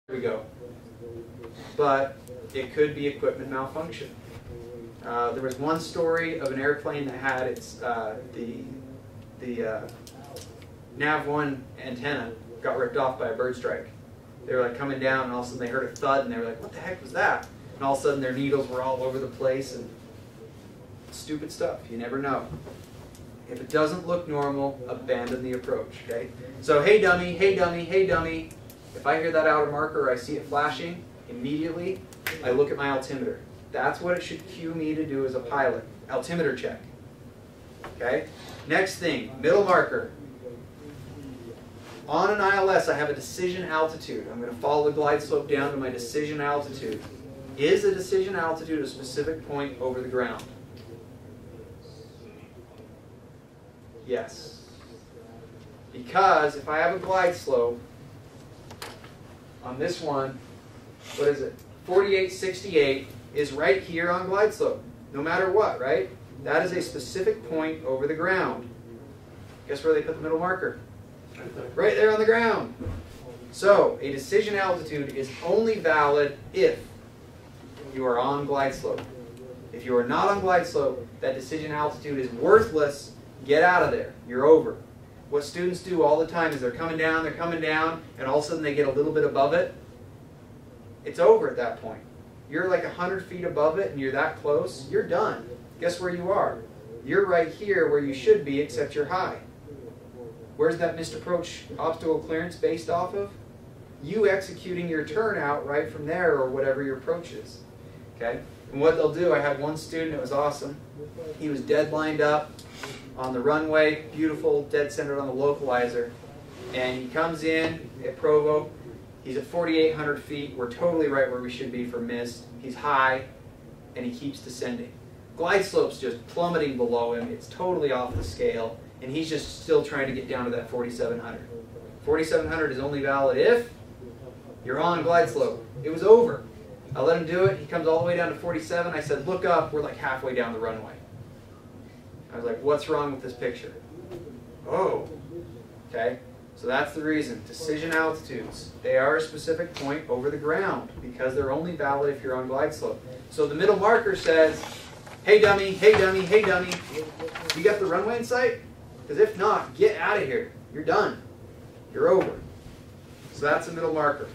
we go. But it could be equipment malfunction. There was one story of an airplane that had its the nav1 antenna got ripped off by a bird strike. They were like coming down, and all of a sudden they heard a thud, and they were like, "What the heck was that?" And all of a sudden their needles were all over the place, and stupid stuff. You never know. If it doesn't look normal, abandon the approach. Okay. So hey dummy, hey dummy, hey dummy. If I hear that outer marker or I see it flashing, immediately I look at my altimeter. That's what it should cue me to do as a pilot. Altimeter check. Okay? Next thing, middle marker. On an ILS, I have a decision altitude. I'm going to follow the glide slope down to my decision altitude. Is a decision altitude a specific point over the ground? Yes. Because if I have a glide slope, on this one, what is it? 4868 is right here on glide slope, no matter what, right? That is a specific point over the ground. Guess where they put the middle marker? Right there on the ground. So, a decision altitude is only valid if you are on glide slope. If you are not on glide slope, that decision altitude is worthless. Get out of there. You're over. What students do all the time is they're coming down, and all of a sudden they get a little bit above it. It's over at that point. You're like 100 feet above it, and you're that close. You're done. Guess where you are? You're right here where you should be, except you're high. Where's that missed approach obstacle clearance based off of? You executing your turnout right from there, or whatever your approach is. Okay? And what they'll do, I had one student, it was awesome. He was dead lined up on the runway, beautiful, dead centered on the localizer. And he comes in at Provo. He's at 4,800 feet. We're totally right where we should be for mist. He's high, and he keeps descending. Glide slope's just plummeting below him. It's totally off the scale, and he's just still trying to get down to that 4,700. 4,700 is only valid if you're on glide slope. It was over. I let him do it. He comes all the way down to 47. I said, look up. We're like halfway down the runway. I was like, what's wrong with this picture? Oh. Okay. So that's the reason. Decision altitudes. They are a specific point over the ground because they're only valid if you're on glide slope. So the middle marker says, hey dummy, hey dummy, hey dummy. You got the runway in sight? Because if not, get out of here. You're done. You're over. So that's the middle marker.